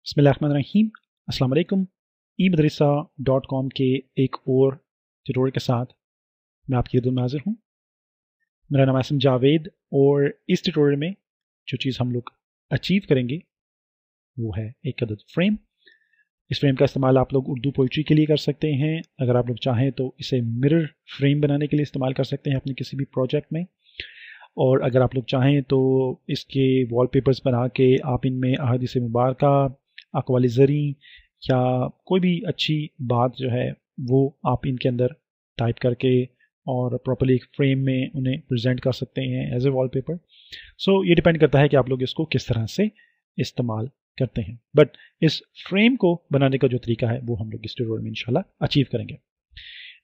बिस्मिल्लाहिर्रहमानिर्रहीम। अस्सलाम वालेकुम। eMadrasa.com के एक और ट्यूटोरियल के साथ मैं आपकी खिदमत में हाजिर हूँ। मेरा नाम आसिम जावेद और इस ट्यूटोरियल में जो चीज़ हम लोग अचीव करेंगे वो है एक अदद फ्रेम। इस फ्रेम का इस्तेमाल आप लोग उर्दू पोइट्री के लिए कर सकते हैं। अगर आप लोग चाहें तो इसे मिरर फ्रेम बनाने के लिए इस्तेमाल कर सकते हैं अपने किसी भी प्रोजेक्ट में। और अगर आप लोग चाहें तो इसके वॉलपेपर्स बना के आप इनमें अहादीस मुबारका, अक़वाल ज़री या कोई भी अच्छी बात जो है वो आप इनके अंदर टाइप करके और प्रॉपर्ली एक फ्रेम में उन्हें प्रेजेंट कर सकते हैं एज ए वॉलपेपर। सो ये डिपेंड करता है कि आप लोग इसको किस तरह से इस्तेमाल करते हैं। बट इस फ्रेम को बनाने का जो तरीका है वो हम लोग इस ट्यूटोरियल में इंशाल्लाह अचीव करेंगे।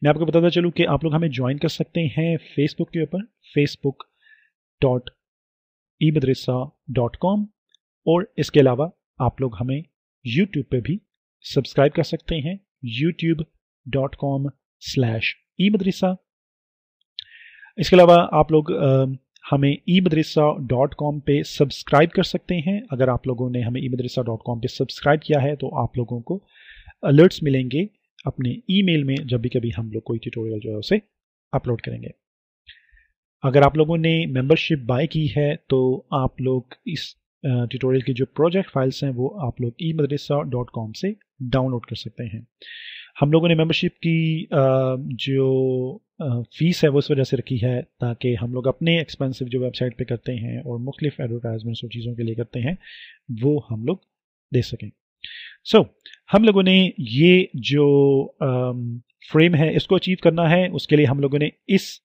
मैं आपको बताता चलूँ कि आप लोग हमें ज्वाइन कर सकते हैं फेसबुक के ऊपर, facebook.eMadrasa.com, और इसके अलावा आप लोग हमें YouTube पे भी सब्सक्राइब कर सकते हैं, youtube.com/eMadrasa। इसके अलावा आप लोग हमें eMadrasa.com पे सब्सक्राइब कर सकते हैं। अगर आप लोगों ने हमें eMadrasa.com पे सब्सक्राइब किया है तो आप लोगों को अलर्ट्स मिलेंगे अपने ईमेल में जब भी कभी हम लोग कोई ट्यूटोरियल जो है उसे अपलोड करेंगे। अगर आप लोगों ने मेंबरशिप बाय की है तो आप लोग इस ट्यूटोरियल की जो प्रोजेक्ट फाइल्स हैं वो आप लोग eMadrasa.com से डाउनलोड कर सकते हैं। हम लोगों ने मेंबरशिप की जो फीस है वो इस वजह से रखी है ताकि हम लोग अपने एक्सपेंसिव जो वेबसाइट पे करते हैं और मुख्तलिफ एडवर्टाइजमेंट्स और चीज़ों के लिए करते हैं वो हम लोग दे सकें। सो हम लोगों ने ये जो फ्रेम है इसको अचीव करना है। उसके लिए हम लोगों ने इस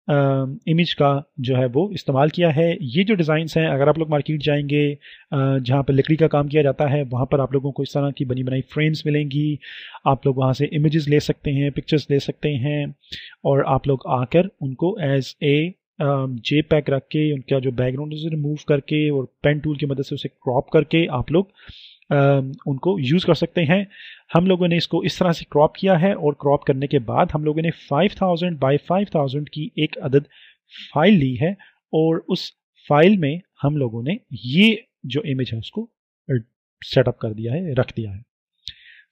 इमेज का जो है वो इस्तेमाल किया है। ये जो डिज़ाइंस हैं, अगर आप लोग मार्केट जाएंगे जहाँ पर लकड़ी का काम किया जाता है वहाँ पर आप लोगों को इस तरह की बनी बनाई फ्रेम्स मिलेंगी। आप लोग वहाँ से इमेजेस ले सकते हैं, पिक्चर्स ले सकते हैं और आप लोग आकर उनको एज ए JPEG रख के उनका जो बैकग्राउंड उसे रिमूव करके और पेन टूल की मदद से उसे क्रॉप करके आप लोग उनको यूज़ कर सकते हैं। हम लोगों ने इसको इस तरह से क्रॉप किया है और क्रॉप करने के बाद हम लोगों ने 5000 बाय 5000 की एक अदद फाइल ली है और उस फाइल में हम लोगों ने ये जो इमेज है उसको सेटअप कर दिया है, रख दिया है।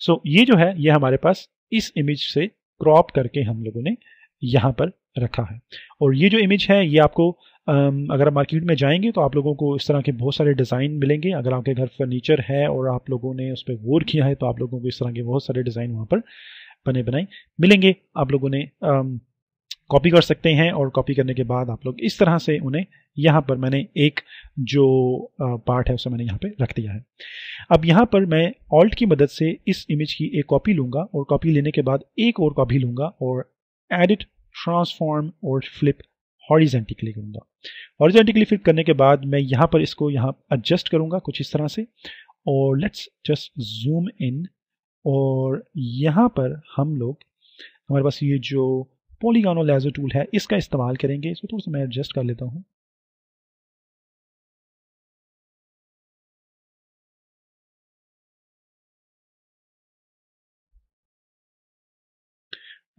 सो ये जो है ये हमारे पास इस इमेज से क्रॉप करके हम लोगों ने यहाँ पर रखा है। और ये जो इमेज है ये आपको अगर आप मार्केट में जाएंगे तो आप लोगों को इस तरह के बहुत सारे डिज़ाइन मिलेंगे। अगर आपके घर फर्नीचर है और आप लोगों ने उस पर गौर किया है तो आप लोगों को इस तरह के बहुत सारे डिज़ाइन वहाँ पर बने बनाए मिलेंगे। आप लोगों ने कॉपी कर सकते हैं और कॉपी करने के बाद आप लोग इस तरह से उन्हें यहाँ पर मैंने एक जो पार्ट है उसे मैंने यहाँ पे रख दिया है। अब यहाँ पर मैं ऑल्ट की मदद से इस इमेज की एक कॉपी लूँगा और कॉपी लेने के बाद एक और कॉपी लूँगा और एडिट, ट्रांसफॉर्म और फ्लिप हॉरिजेंटली करूँगा। हॉरिजेंटली फ्लिप करने के बाद मैं यहाँ पर इसको यहाँ एडजस्ट करूँगा कुछ इस तरह से और लेट्स जस्ट जूम इन। और यहाँ पर हम लोग हमारे पास ये जो पॉलीगॉन लेजर टूल है इसका इस्तेमाल करेंगे। इसको थोड़ा सा मैं एडजस्ट कर लेता हूँ।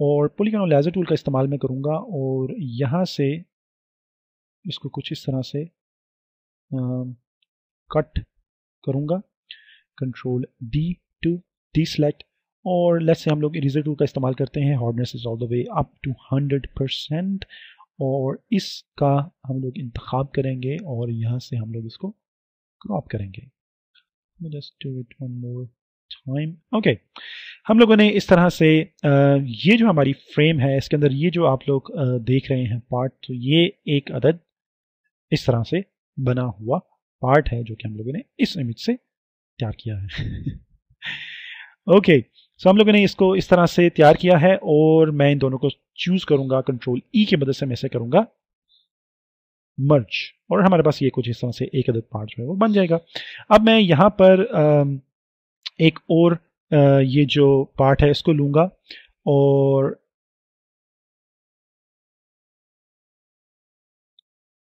और पॉलीगॉन लेजर टूल का इस्तेमाल मैं करूँगा और यहाँ से इसको कुछ इस तरह से कट करूँगा, कंट्रोल D टू डीसेलेक्ट। और लेट्स से हम लोग इरेजर टूल का इस्तेमाल करते हैं। Hardness is all the way up to 100% और इसका हम लोग इंतखाब करेंगे और यहाँ से हम लोग इसको क्रॉप करेंगे। Just do it one more time. Okay, हम लोगों ने इस तरह से ये जो हमारी फ्रेम है इसके अंदर ये जो आप लोग देख रहे हैं पार्ट, तो ये एक अदद इस तरह से बना हुआ पार्ट है जो कि हम लोगों ने इस इमेज से तैयार किया है। ओके, सो हम लोगों ने इसको इस तरह से तैयार किया है और मैं इन दोनों को चूज करूंगा, कंट्रोल E की मदद से मैं इसे करूंगा मर्ज और हमारे पास ये कुछ इस तरह से एक अदद पार्ट जो है वो बन जाएगा। अब मैं यहाँ पर एक और ये जो पार्ट है इसको लूंगा और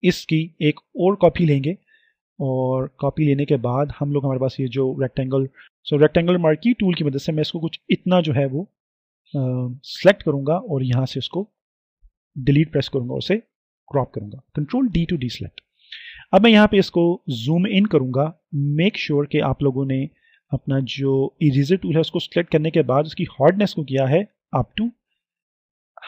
इसकी एक और कॉपी लेंगे और कॉपी लेने के बाद हम लोग हमारे पास ये जो रेक्टेंगल मार्की टूल की मदद से मैं इसको कुछ इतना जो है वो सेलेक्ट करूंगा और यहाँ से इसको डिलीट प्रेस करूंगा और उसे क्रॉप करूंगा, कंट्रोल D टू डीसेलेक्ट। अब मैं यहाँ पे इसको जूम इन करूंगा। मेक श्योर कि आप लोगों ने अपना जो इरेजर टूल है उसको सिलेक्ट करने के बाद उसकी हार्डनेस को किया है अप टू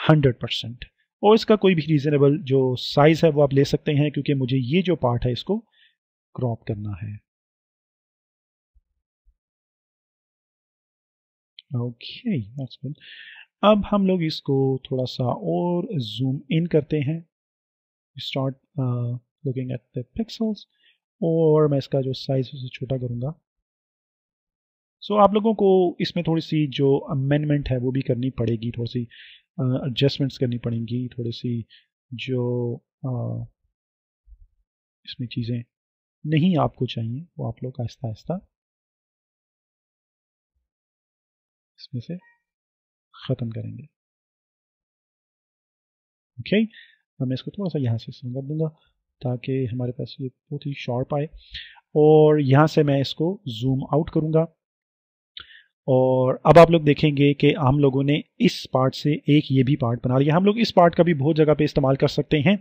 100%। और इसका कोई भी रीजनेबल जो साइज है वो आप ले सकते हैं, क्योंकि मुझे ये जो पार्ट है इसको क्रॉप करना है। Okay, that's good. अब हम लोग इसको थोड़ा सा और जूम इन करते हैं, start looking at the pixels, और मैं इसका जो साइज उसे छोटा करूंगा। सो आप लोगों को इसमें थोड़ी सी जो अमेंडमेंट है वो भी करनी पड़ेगी, थोड़ी सी एडजस्टमेंट्स करनी पड़ेंगी, थोड़ी सी जो इसमें चीज़ें नहीं आपको चाहिए वो आप लोग आहिस्ता आहिस्ता इसमें से ख़त्म करेंगे। ओके, अब मैं इसको थोड़ा सा यहाँ से संगत दूंगा ताकि हमारे पास ये बहुत ही शार्प आए, और यहाँ से मैं इसको जूम आउट करूँगा। और अब आप लोग देखेंगे कि हम लोगों ने इस पार्ट से एक ये भी पार्ट बना लिया। हम लोग इस पार्ट का भी बहुत जगह पे इस्तेमाल कर सकते हैं,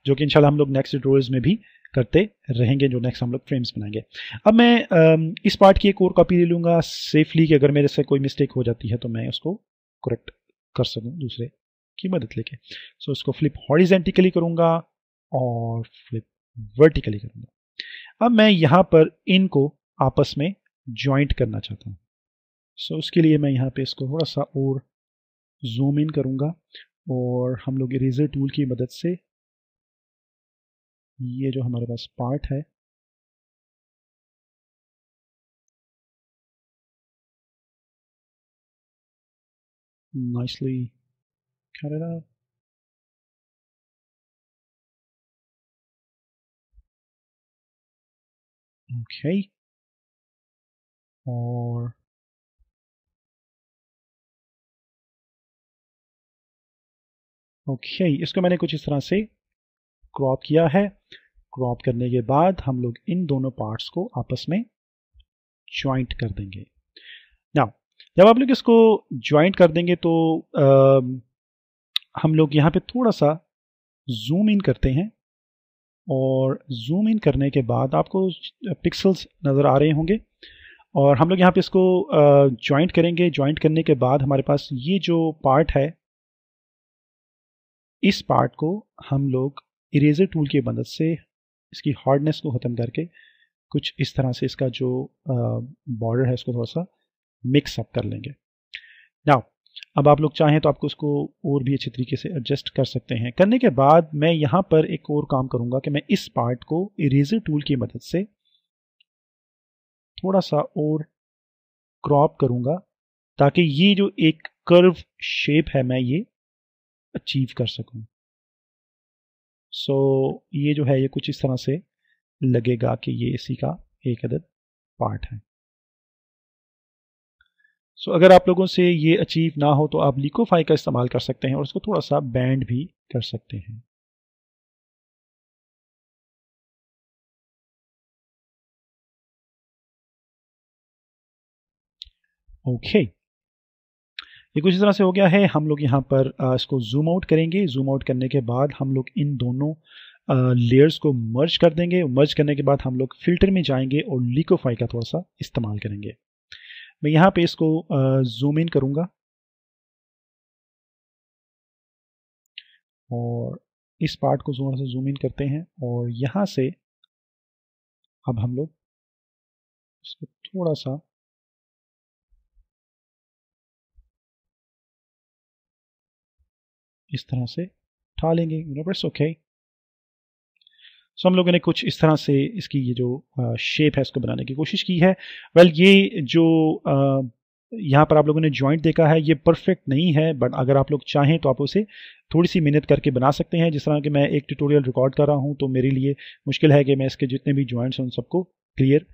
जो कि इंशाल्लाह हम लोग नेक्स्ट ट्यूटोरियल्स में भी करते रहेंगे, जो नेक्स्ट हम लोग फ्रेम्स बनाएंगे। अब मैं इस पार्ट की एक और कॉपी ले लूँगा सेफली, कि अगर मेरे से कोई मिस्टेक हो जाती है तो मैं उसको करेक्ट कर सकूँ दूसरे की मदद लेके। सो इसको फ्लिप हॉरिजेंटली करूँगा और फ्लिप वर्टिकली करूँगा। अब मैं यहाँ पर इनको आपस में ज्वाइंट करना चाहता हूँ। सो उसके लिए मैं यहाँ पे इसको थोड़ा सा और जूम इन करूँगा, और हम लोग इरेजर टूल की मदद से ये जो हमारे पास पार्ट है nicely cut it out. Okay, और ओके, इसको मैंने कुछ इस तरह से क्रॉप किया है। क्रॉप करने के बाद हम लोग इन दोनों पार्ट्स को आपस में ज्वाइंट कर देंगे। नाउ जब आप लोग इसको ज्वाइंट कर देंगे तो हम लोग यहाँ पे थोड़ा सा जूम इन करते हैं, और जूम इन करने के बाद आपको पिक्सल्स नज़र आ रहे होंगे, और हम लोग यहाँ पे इसको ज्वाइंट करेंगे। ज्वाइंट करने के बाद हमारे पास ये जो पार्ट है, इस पार्ट को हम लोग इरेजर टूल की मदद से इसकी हार्डनेस को ख़त्म करके कुछ इस तरह से इसका जो बॉर्डर है इसको थोड़ा सा मिक्स अप कर लेंगे। नाउ अब आप लोग चाहें तो आपको उसको और भी अच्छे तरीके से एडजस्ट कर सकते हैं। करने के बाद मैं यहाँ पर एक और काम करूँगा कि मैं इस पार्ट को इरेजर टूल की मदद से थोड़ा सा और क्रॉप करूँगा, ताकि ये जो एक कर्व शेप है मैं ये अचीव कर सकूँ। सो ये जो है ये कुछ इस तरह से लगेगा कि ये इसी का एक अदद पार्ट है। सो अगर आप लोगों से ये अचीव ना हो तो आप लिकोफाई का इस्तेमाल कर सकते हैं और उसको थोड़ा सा बैंड भी कर सकते हैं। ओके, ये कुछ इस तरह से हो गया है। हम लोग यहाँ पर इसको जूम आउट करेंगे। जूम आउट करने के बाद हम लोग इन दोनों लेयर्स को मर्ज कर देंगे। मर्ज करने के बाद हम लोग फिल्टर में जाएंगे और लिकोफाई का थोड़ा सा इस्तेमाल करेंगे। मैं यहाँ पे इसको जूम इन करूँगा, और इस पार्ट को थोड़ा सा जूम इन करते हैं, और यहाँ से अब हम लोग इसको थोड़ा सा इस तरह से उठा लेंगे। It's okay. सो हम लोगों ने कुछ इस तरह से इसकी ये जो शेप है इसको बनाने की कोशिश की है। वेल ये जो यहाँ पर आप लोगों ने जॉइंट देखा है ये परफेक्ट नहीं है, बट अगर आप लोग चाहें तो आप उसे थोड़ी सी मेहनत करके बना सकते हैं। जिस तरह कि मैं एक ट्यूटोरियल रिकॉर्ड कर रहा हूँ तो मेरे लिए मुश्किल है कि मैं इसके जितने भी जॉइंट्स हैं उन सबको क्लियर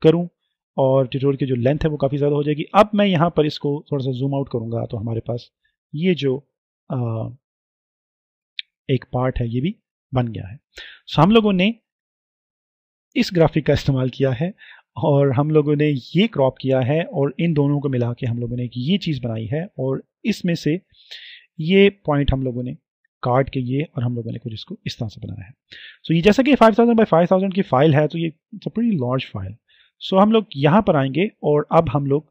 करूँ, और ट्यूटोरियल की जो लेंथ है वो काफ़ी ज़्यादा हो जाएगी। अब मैं यहाँ पर इसको थोड़ा सा जूम आउट करूँगा तो हमारे पास ये जो एक पार्ट है ये भी बन गया है। सो हम लोगों ने इस ग्राफिक का इस्तेमाल किया है, और हम लोगों ने ये क्रॉप किया है, और इन दोनों को मिला के हम लोगों ने ये चीज़ बनाई है, और इसमें से ये पॉइंट हम लोगों ने काट के ये, और हम लोगों ने कुछ इसको इस तरह से बनाया है। सो ये जैसा कि 5000 बाय 5000 की फाइल है, तो ये it's a pretty large file. So हम लोग यहाँ पर आएंगे और अब हम लोग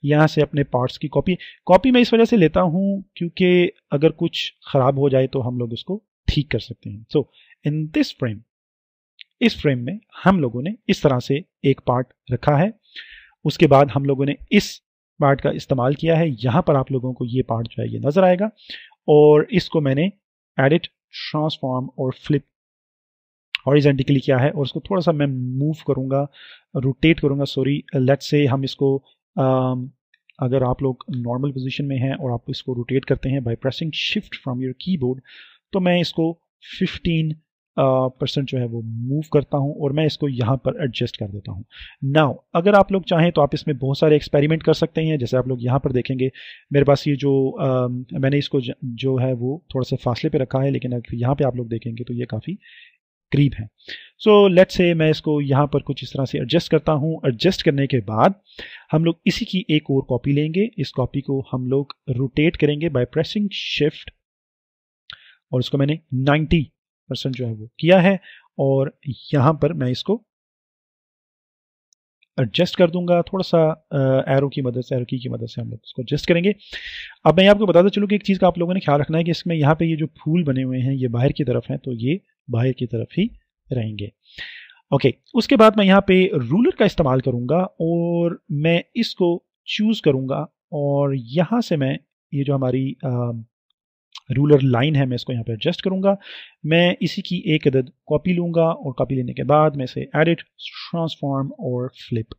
यहाँ से अपने पार्ट्स की कॉपी मैं इस वजह से लेता हूँ क्योंकि अगर कुछ ख़राब हो जाए तो हम लोग उसको ठीक कर सकते हैं। सो इन दिस फ्रेम, इस फ्रेम में हम लोगों ने इस तरह से एक पार्ट रखा है। उसके बाद हम लोगों ने इस पार्ट का इस्तेमाल किया है। यहाँ पर आप लोगों को ये पार्ट जो है ये नज़र आएगा और इसको मैंने एडिट, ट्रांसफॉर्म और फ्लिप हॉरिजॉन्टली किया है और उसको थोड़ा सा मैं मूव करूँगा, रोटेट करूँगा, सॉरी। लेट्स से हम इसको अगर आप लोग नॉर्मल पोजीशन में हैं और आप इसको रोटेट करते हैं by pressing shift from your keyboard, तो मैं इसको 15% जो है वो मूव करता हूं और मैं इसको यहाँ पर एडजस्ट कर देता हूं। नाउ अगर आप लोग चाहें तो आप इसमें बहुत सारे एक्सपेरिमेंट कर सकते हैं। जैसे आप लोग यहाँ पर देखेंगे मेरे पास ये जो मैंने इसको जो है वो थोड़ा सा फासले पे रखा है, लेकिन अगर यहाँ पे आप लोग देखेंगे तो ये काफ़ी करीब है। सो लेट्स से मैं इसको यहाँ पर कुछ इस तरह से एडजस्ट करता हूँ। एडजस्ट करने के बाद हम लोग इसी की एक और कॉपी लेंगे। इस कॉपी को हम लोग रोटेट करेंगे बाय प्रेसिंग शिफ्ट और इसको मैंने 90% जो है वो किया है और यहाँ पर मैं इसको एडजस्ट कर दूंगा थोड़ा सा एरो की मदद से, एरो की मदद से हम लोग इसको एडजस्ट करेंगे। अब मैं आपको बताता चलूँ कि एक चीज़ का आप लोगों ने ख्याल रखना है कि इसमें यहाँ पे ये जो फूल बने हुए हैं ये बाहर की तरफ हैं, तो ये बाहर की तरफ ही रहेंगे। ओके, उसके बाद मैं यहाँ पे रूलर का इस्तेमाल करूँगा और मैं इसको चूज़ करूँगा और यहाँ से मैं ये जो हमारी रूलर लाइन है मैं इसको यहाँ पे एडजस्ट करूँगा। मैं इसी की एक अदद कॉपी लूँगा और कॉपी लेने के बाद मैं इसे एडिट, ट्रांसफॉर्म और फ्लिप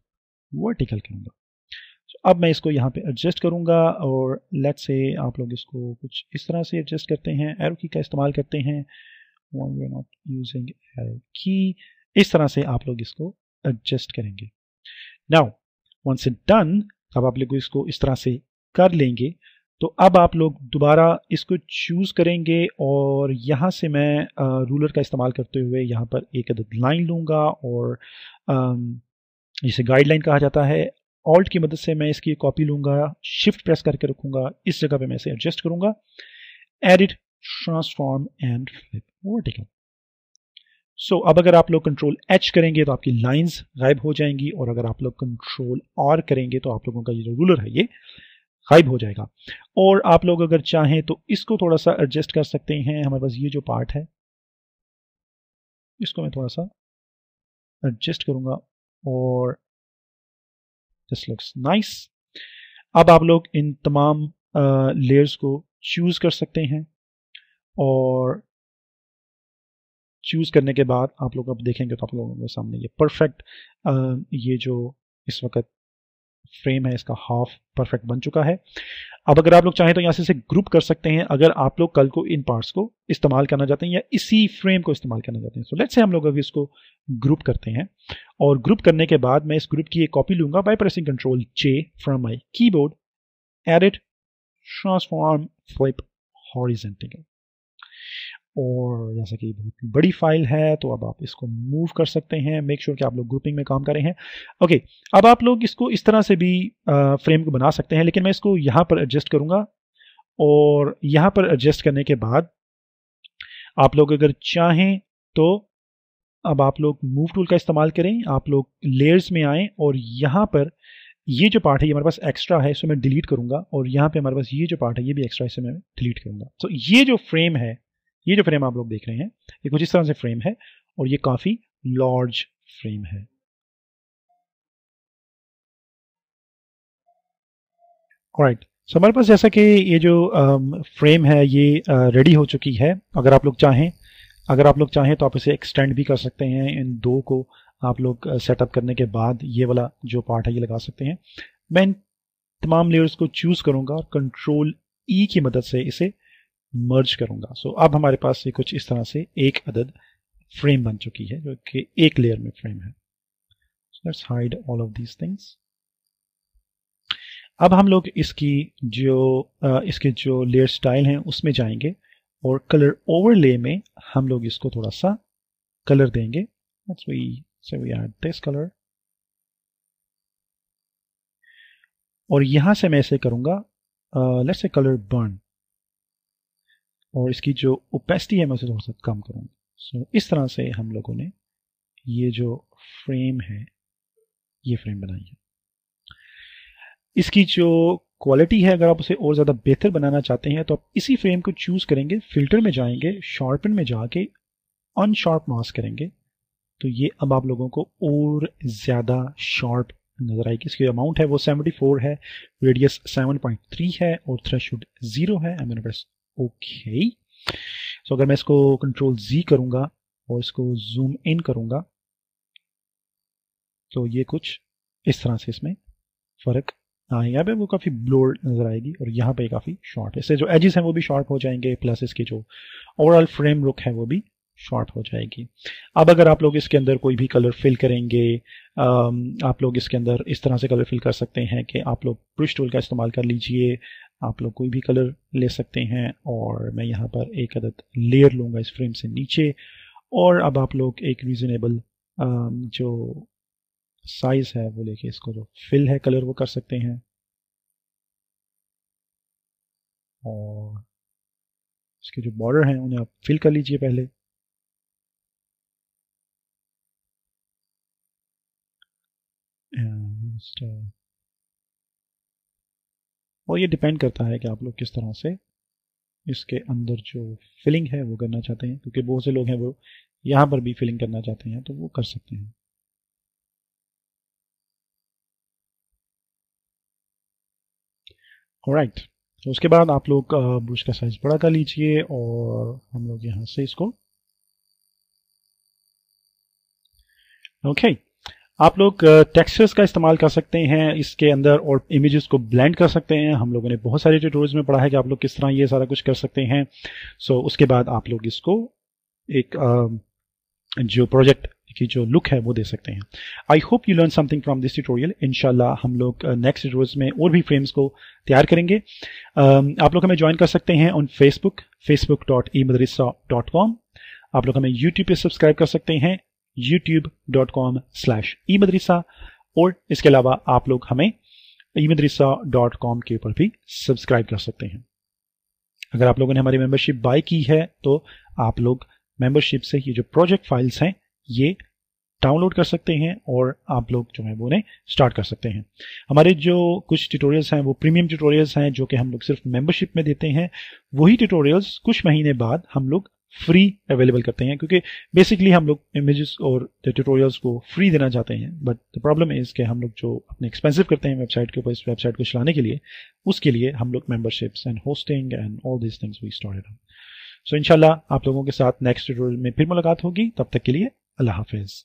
वर्टिकल करूँगा। अब मैं इसको यहाँ पे एडजस्ट करूँगा और लेट्स से आप लोग इसको कुछ इस तरह से एडजस्ट करते हैं, एरो की का इस्तेमाल करते हैं, we are not using arrow key. इस तरह से आप लोग इसको एडजस्ट करेंगे। नाउ वंस इट डन, अब आप लोग इसको इस तरह से कर लेंगे तो अब आप लोग दोबारा इसको चूज़ करेंगे और यहाँ से मैं रूलर का इस्तेमाल करते हुए यहाँ पर एक अदद लाइन लूँगा और जिसे गाइडलाइन कहा जाता है, ऑल्ट की मदद से मैं इसकी कॉपी लूँगा, शिफ्ट प्रेस करके रखूँगा, इस जगह पे मैं इसे एडजस्ट करूँगा, edit, transform and flip vertical. So अब अगर आप लोग कंट्रोल एच करेंगे तो आपकी लाइंस गायब हो जाएंगी और अगर आप लोग कंट्रोल आर करेंगे तो आप लोगों का ये जो रूलर है ये गायब हो जाएगा। और आप लोग अगर चाहें तो इसको थोड़ा सा एडजस्ट कर सकते हैं। हमारे पास ये जो पार्ट है इसको मैं थोड़ा सा एडजस्ट करूंगा और दिस लुक्स नाइस। अब आप लोग इन तमाम लेयर्स को चूज कर सकते हैं और चूज करने के बाद आप लोग अब देखेंगे तो आप लोगों के सामने ये परफेक्ट ये जो इस वक्त फ्रेम है इसका हाफ परफेक्ट बन चुका है। अब अगर आप लोग चाहें तो यहाँ से इसे ग्रुप कर सकते हैं अगर आप लोग कल को इन पार्ट्स को इस्तेमाल करना चाहते हैं या इसी फ्रेम को इस्तेमाल करना चाहते हैं। सो लेट्स से हम लोग अभी इसको ग्रुप करते हैं और ग्रुप करने के बाद मैं इस ग्रुप की एक कॉपी लूंगा by pressing control J from my keyboard, edit, transform, flip horizontal. और जैसा कि बहुत बड़ी फाइल है तो अब आप इसको मूव कर सकते हैं। मेक श्योर कि आप लोग ग्रुपिंग में काम कर रहे हैं। ओके, अब आप लोग इसको इस तरह से भी फ्रेम को बना सकते हैं, लेकिन मैं इसको यहाँ पर एडजस्ट करूँगा और यहाँ पर एडजस्ट करने के बाद आप लोग अगर चाहें तो अब आप लोग मूव टूल का इस्तेमाल करें, आप लोग लेयर्स में आएँ और यहाँ पर ये जो पार्ट है ये हमारे पास एक्स्ट्रा है, इसको मैं डिलीट करूँगा और यहाँ पे हमारे पास ये जो पार्ट है ये भी एक्स्ट्रा, इसे मैं डिलीट करूँगा। तो ये जो फ्रेम है, ये जो फ्रेम आप लोग देख रहे हैं ये कुछ इस तरह से फ्रेम है और ये काफी लार्ज फ्रेम है। ऑलराइट, सो हमारे पास जैसा कि ये जो फ्रेम है ये रेडी हो चुकी है। अगर आप लोग चाहें तो आप इसे एक्सटेंड भी कर सकते हैं। इन दो को आप लोग सेटअप करने के बाद ये वाला जो पार्ट है ये लगा सकते हैं। मैं इन तमाम लेयर्स को चूज करूंगा और कंट्रोल ई की मदद से इसे मर्ज करूंगा। सो अब हमारे पास ये कुछ इस तरह से एक अदद फ्रेम बन चुकी है जो कि एक लेयर में फ्रेम है। Let's hide all of these things. अब हम लोग इसके जो लेयर स्टाइल हैं उसमें जाएंगे और कलर ओवरले में हम लोग इसको थोड़ा सा कलर देंगे। Let's we add this colour और यहां से मैं इसे करूंगा लेट्स से कलर बर्न और इसकी जो ओपेसिटी है मैं उसे थोड़ा सा कम करूंगा। सो इस तरह से हम लोगों ने ये जो फ्रेम है ये फ्रेम बनाई है। इसकी जो क्वालिटी है, अगर आप उसे और ज़्यादा बेहतर बनाना चाहते हैं तो आप इसी फ्रेम को चूज करेंगे, फिल्टर में जाएंगे, शार्पन में जाके अनशार्प मास्क करेंगे, तो ये अब आप लोगों को और ज़्यादा शार्प नजर आएगी। इसकी अमाउंट है वो 74 है, रेडियस 7.3 है और थ्रेशोल्ड 0 है। I am press okay. So अगर मैं इसको कंट्रोल Z करूंगा और इसको जूम इन करूंगा तो ये कुछ इस तरह से इसमें फर्क आएगा। यहाँ पे वो काफ़ी ब्लोर नजर आएगी और यहाँ पे काफ़ी शॉर्ट है। इससे जो एजेस हैं वो भी शॉर्प हो जाएंगे, प्लस इसकी जो ओवरऑल फ्रेम लुक है वो भी शॉर्ट हो जाएगी। अब अगर आप लोग इसके अंदर कोई भी कलर फिल करेंगे, आप लोग इसके अंदर इस तरह से कलर फिल कर सकते हैं कि आप लोग ब्रश टूल का इस्तेमाल कर लीजिए, आप लोग कोई भी कलर ले सकते हैं। और मैं यहाँ पर एक अदद लेयर लूँगा इस फ्रेम से नीचे, और अब आप लोग एक रीजनेबल जो साइज है वो लेके इसको जो फिल है कलर वो कर सकते हैं। और इसके जो बॉर्डर हैं उन्हें आप फिल कर लीजिए पहले। और ये डिपेंड करता है कि आप लोग किस तरह से इसके अंदर जो फिलिंग है वो करना चाहते हैं, क्योंकि बहुत से लोग हैं वो यहाँ पर भी फिलिंग करना चाहते हैं तो वो कर सकते हैं। ऑलराइट, तो उसके बाद आप लोग ब्रश का साइज बड़ा कर लीजिए और हम लोग यहाँ से इसको ओके आप लोग टेक्सचर्स का इस्तेमाल कर सकते हैं इसके अंदर और इमेजेस को ब्लेंड कर सकते हैं। हम लोगों ने बहुत सारे ट्यूटोरियल्स में पढ़ा है कि आप लोग किस तरह ये सारा कुछ कर सकते हैं। सो उसके बाद आप लोग इसको एक जो प्रोजेक्ट की जो लुक है वो दे सकते हैं। I hope you learn something from this tutorial. इंशाल्लाह हम लोग नेक्स्ट ट्यूटोरियल्स में और भी फ्रेम्स को तैयार करेंगे। आप लोग हमें ज्वाइन कर सकते हैं ऑन फेसबुक, facebook.eMadrasa.com। आप लोग हमें यूट्यूब पे सब्सक्राइब कर सकते हैं, youtube.com/eMadrasa। और इसके अलावा आप लोग हमें eMadrasa.com के ऊपर भी सब्सक्राइब कर सकते हैं। अगर आप लोगों ने हमारी मेंबरशिप बाय की है तो आप लोग मेंबरशिप से ये जो प्रोजेक्ट फाइल्स हैं ये डाउनलोड कर सकते हैं और आप लोग जो है वो उन्हें स्टार्ट कर सकते हैं। हमारे जो कुछ ट्यूटोरियल्स हैं वो प्रीमियम ट्यूटोरियल्स हैं जो कि हम लोग सिर्फ मेंबरशिप में देते हैं। वही ट्यूटोरियल्स कुछ महीने बाद हम लोग फ्री अवेलेबल करते हैं, क्योंकि बेसिकली हम लोग इमेजेस और ट्यूटोरियल्स को फ्री देना चाहते हैं। बट द प्रॉब्लम इज कि हम लोग जो अपने एक्सपेंसिव करते हैं वेबसाइट के ऊपर, इस वेबसाइट को चलाने के लिए, उसके लिए हम लोग memberships and hosting and all these things we started. So इंशाल्लाह आप लोगों के साथ नेक्स्ट ट्यूटोरियल में फिर मुलाकात होगी। तब तक के लिए अल्लाह हाफिज।